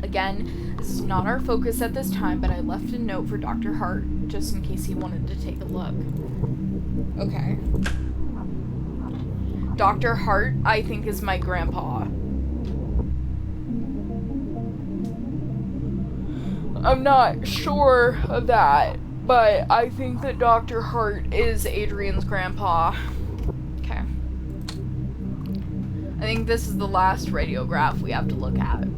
Again, this is not our focus at this time, but I left a note for Dr. Hart just in case he wanted to take a look. Okay. Dr. Hart, I think, is my grandpa. I'm not sure of that, but I think that Dr. Hart is Adrian's grandpa. Okay. I think this is the last radiograph we have to look at.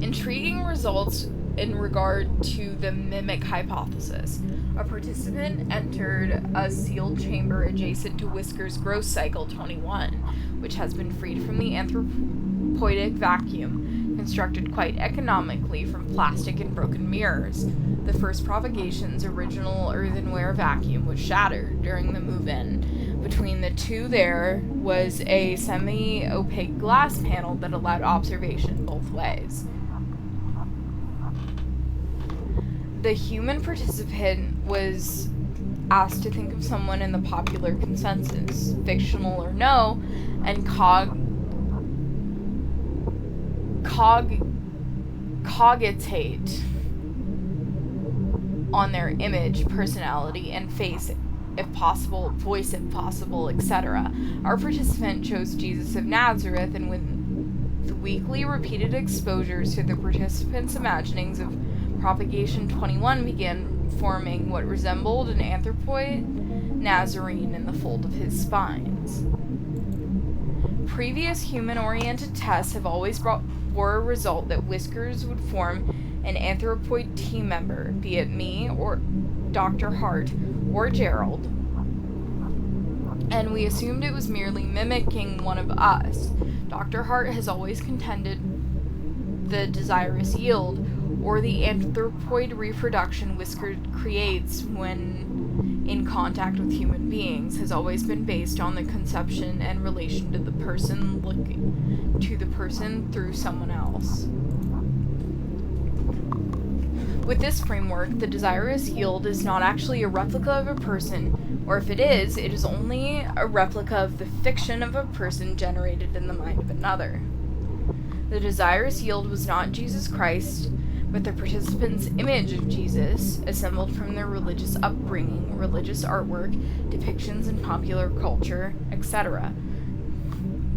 Intriguing results in regard to the mimic hypothesis. A participant entered a sealed chamber adjacent to Whisker's growth cycle 21, which has been freed from the anthropoidic vacuum, constructed quite economically from plastic and broken mirrors. The first propagation's original earthenware vacuum was shattered during the move-in. Between the two there was a semi-opaque glass panel that allowed observation both ways. The human participant was asked to think of someone in the popular consensus, fictional or no, and cogitate on their image, personality, and face, if possible, voice if possible, etc. Our participant chose Jesus of Nazareth, and with weekly repeated exposures to the participant's imaginings of propagation 21 began forming what resembled an anthropoid Nazarene in the fold of his spines. Previous human-oriented tests have always bore a result that Whiskers would form an anthropoid team member, be it me or Dr. Hart or Gerald, and we assumed it was merely mimicking one of us. Dr. Hart has always contended the desirous yield, or the anthropoid reproduction Whisker creates when in contact with human beings, has always been based on the conception and relation to the person looking to the person through someone else. With this framework, the desirous yield is not actually a replica of a person, or if it is only a replica of the fiction of a person generated in the mind of another. The desirous yield was not Jesus Christ, but the participants' image of Jesus, assembled from their religious upbringing, religious artwork, depictions in popular culture, etc.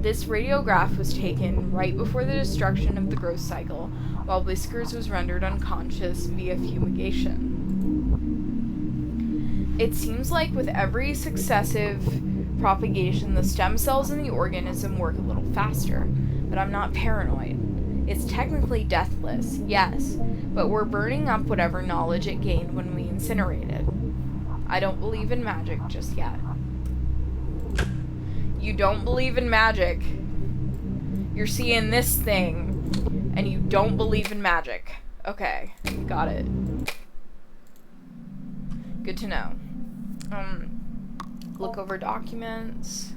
This radiograph was taken right before the destruction of the growth cycle, while Whiskers was rendered unconscious via fumigation. It seems like with every successive propagation, the stem cells in the organism work a little faster, but I'm not paranoid. It's technically deathless, yes, but we're burning up whatever knowledge it gained when we incinerated. I don't believe in magic just yet. You don't believe in magic. You're seeing this thing, and you don't believe in magic. Okay, got it. Good to know. Look over documents.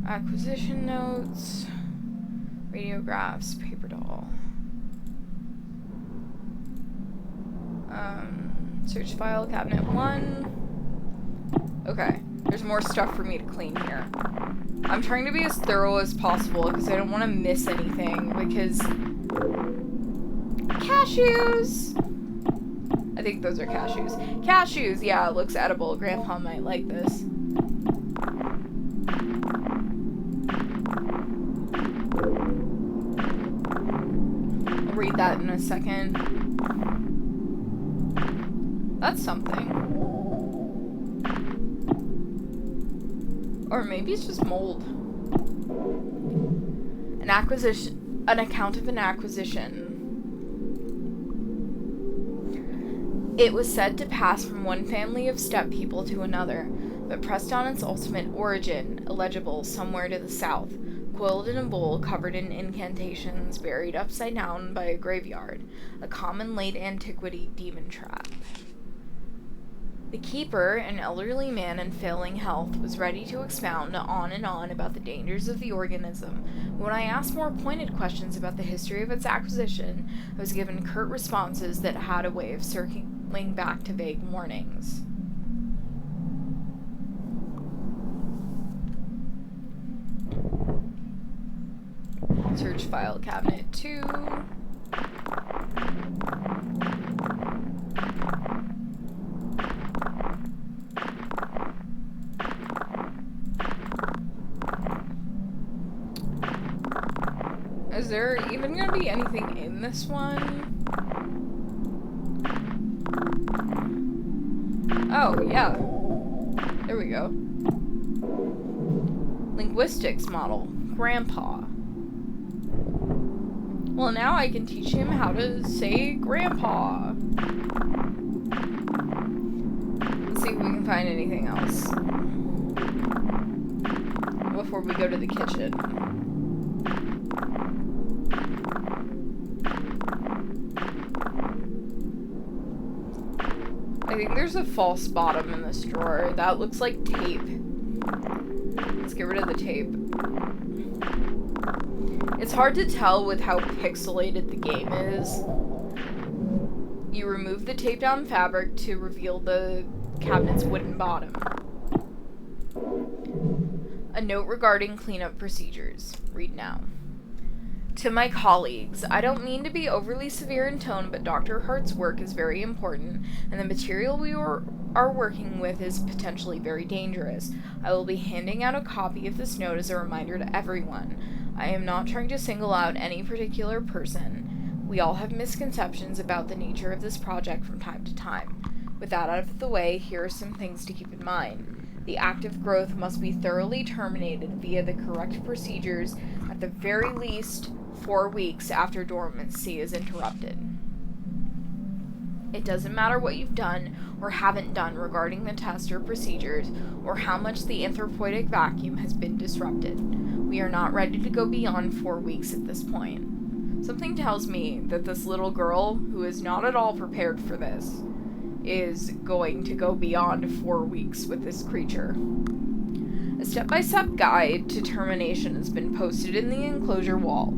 Acquisition notes. Radiographs. Paper doll. Search file, cabinet 1. Okay, there's more stuff for me to clean here. I'm trying to be as thorough as possible because I don't want to miss anything, because... Cashews! I think those are cashews. Cashews, yeah, it looks edible. Grandpa might like this. I'll read that in a second. That's something. Or maybe it's just mold. An account of an acquisition. It was said to pass from one family of steppe people to another, but pressed on its ultimate origin, illegible somewhere to the south, coiled in a bowl covered in incantations, buried upside down by a graveyard, a common late antiquity demon trap. The keeper, an elderly man in failing health, was ready to expound on and on about the dangers of the organism. When I asked more pointed questions about the history of its acquisition, I was given curt responses that had a way of circling back to vague warnings. Search file cabinet 2. Is there even gonna be anything in this one? Oh, yeah. There we go. Linguistics model. Grandpa. Well, now I can teach him how to say grandpa. Let's see if we can find anything else before we go to the kitchen. I think there's a false bottom in this drawer. That looks like tape. Let's get rid of the tape. It's hard to tell with how pixelated the game is. You remove the taped down fabric to reveal the cabinet's wooden bottom. A note regarding cleanup procedures. Read now. To my colleagues, I don't mean to be overly severe in tone, but Dr. Hart's work is very important, and the material we are working with is potentially very dangerous. I will be handing out a copy of this note as a reminder to everyone. I am not trying to single out any particular person. We all have misconceptions about the nature of this project from time to time. With that out of the way, here are some things to keep in mind. The active growth must be thoroughly terminated via the correct procedures at the very least 4 weeks after dormancy is interrupted. It doesn't matter what you've done or haven't done regarding the test or procedures, or how much the anthropoidic vacuum has been disrupted. We are not ready to go beyond 4 weeks at this point. Something tells me that this little girl, who is not at all prepared for this, is going to go beyond 4 weeks with this creature. A step-by-step guide to termination has been posted in the enclosure wall.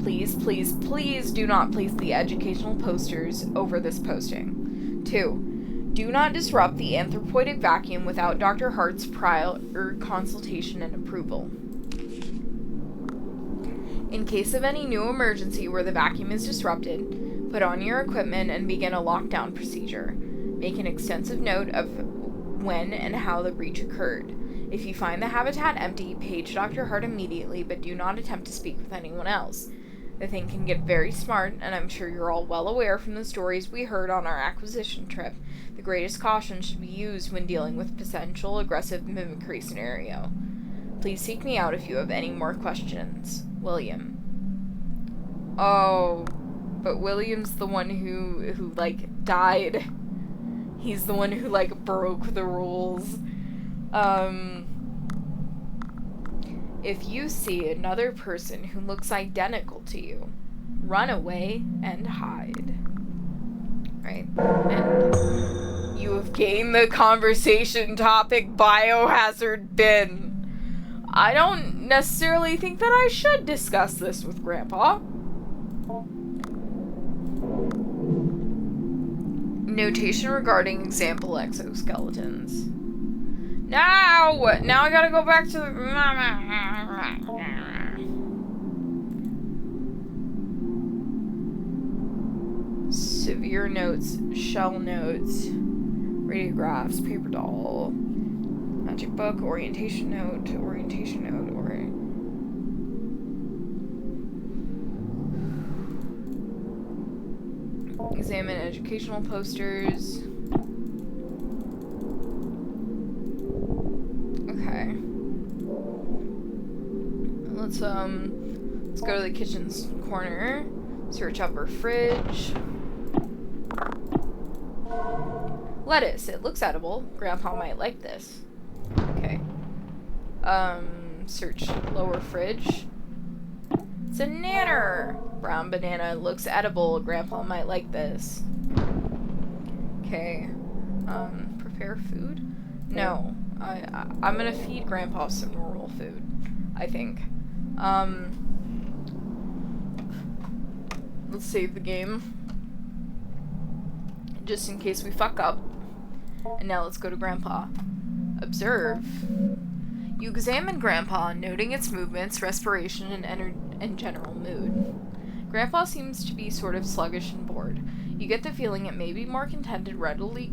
Please, please, please do not place the educational posters over this posting. 2. Do not disrupt the anthropoidic vacuum without Dr. Hart's prior consultation and approval. In case of any new emergency where the vacuum is disrupted, put on your equipment and begin a lockdown procedure. Make an extensive note of when and how the breach occurred. If you find the habitat empty, page Dr. Hart immediately, but do not attempt to speak with anyone else. The thing can get very smart, and I'm sure you're all well aware from the stories we heard on our acquisition trip. The greatest caution should be used when dealing with potential aggressive mimicry scenario. Please seek me out if you have any more questions. William. Oh, but William's the one who died. He's the one who, broke the rules. If you see another person who looks identical to you, run away and hide. Right? And you have gained the conversation topic biohazard bin. I don't necessarily think that I should discuss this with Grandpa. Notation regarding example exoskeletons. Now I gotta go back to the... Severe notes, shell notes, radiographs, paper doll, magic book, orientation note, or... Examine educational posters. Okay. Let's go to the kitchen's corner. Search upper fridge. Lettuce. It looks edible. Grandpa might like this. Okay. Search lower fridge. It's a nanner. Brown banana looks edible. Grandpa might like this. Okay. Prepare food? No. I'm gonna feed Grandpa some normal food, I think. Let's save the game. Just in case we fuck up. And now let's go to Grandpa. Observe. You examine Grandpa, noting its movements, respiration, and general mood. Grandpa seems to be sort of sluggish and bored. You get the feeling it may be more contented, readily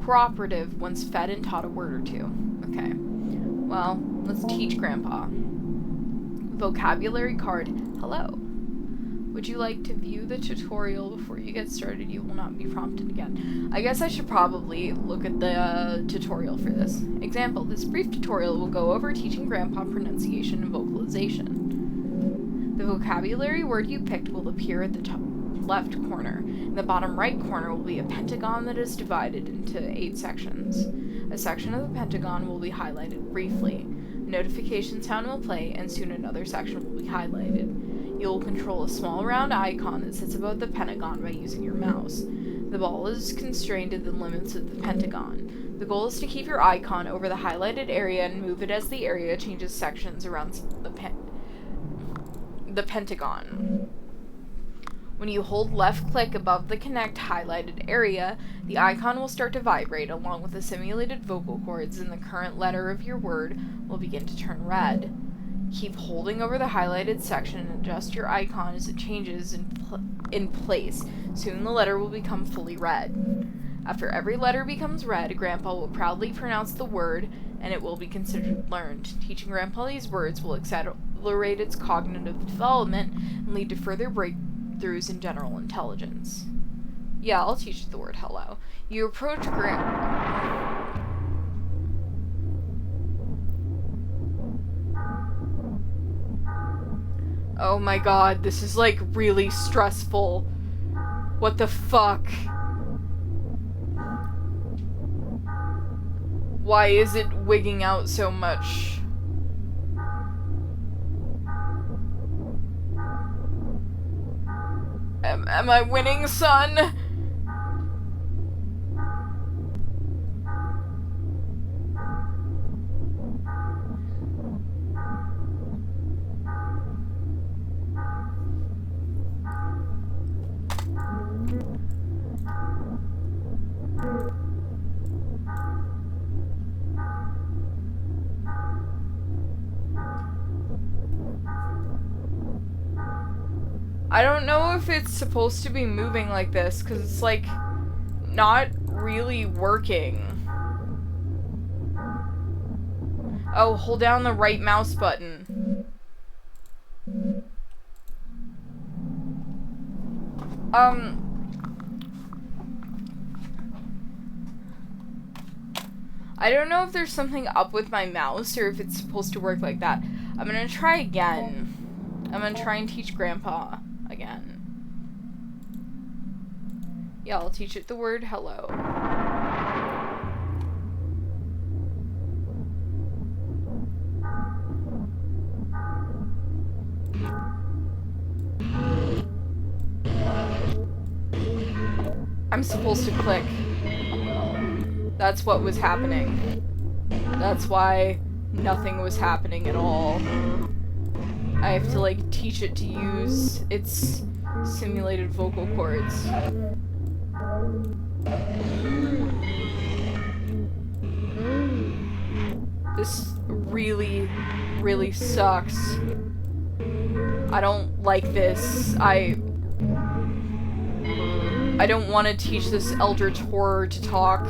cooperative once fed and taught a word or two. Okay. Well, let's teach Grandpa. Vocabulary card. Hello. Would you like to view the tutorial before you get started? You will not be prompted again. I guess I should probably look at the tutorial for this. Example, this brief tutorial will go over teaching Grandpa pronunciation and vocalization. The vocabulary word you picked will appear at the top left corner. In the bottom right corner will be a pentagon that is divided into 8 sections. A section of the pentagon will be highlighted briefly. A notification sound will play, and soon another section will be highlighted. You will control a small round icon that sits above the pentagon by using your mouse. The ball is constrained to the limits of the pentagon. The goal is to keep your icon over the highlighted area and move it as the area changes sections around the pentagon. When you hold left click above the connect highlighted area, the icon will start to vibrate along with the simulated vocal cords, and the current letter of your word will begin to turn red. Keep holding over the highlighted section and adjust your icon as it changes in place. Soon the letter will become fully red. After every letter becomes red, Grandpa will proudly pronounce the word, and it will be considered learned. Teaching Grandpa these words will accelerate its cognitive development and lead to further breakthroughs in general intelligence. Yeah, I'll teach you the word hello. You approach Grandpa. Oh my god, this is like really stressful. What the fuck? Why is it wigging out so much? Am I winning, son? I don't know if it's supposed to be moving like this, because it's like not really working. Oh, hold down the right mouse button. I don't know if there's something up with my mouse or if it's supposed to work like that. I'm gonna try again. I'm gonna try and teach Grandpa again. Yeah, I'll teach it the word hello. I'm supposed to click. That's what was happening. That's why nothing was happening at all. I have to, like, teach it to use its simulated vocal cords. This really, really sucks. I don't like this. I don't want to teach this eldritch horror to talk.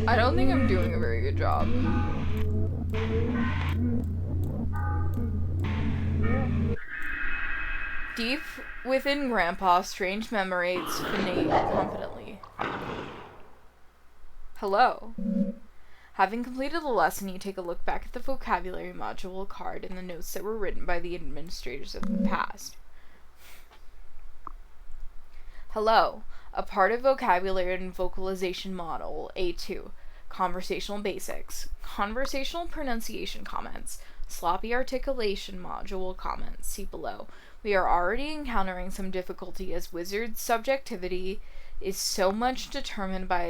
I don't think I'm doing a very good job. Deep within Grandpa, strange memories phonate confidently. Hello. Having completed the lesson, you take a look back at the vocabulary module card and the notes that were written by the administrators of the past. Hello. A part of vocabulary and vocalization model A2. Conversational basics. Conversational pronunciation comments. Sloppy articulation module comments. See below. We are already encountering some difficulty as wizards' subjectivity is so much determined by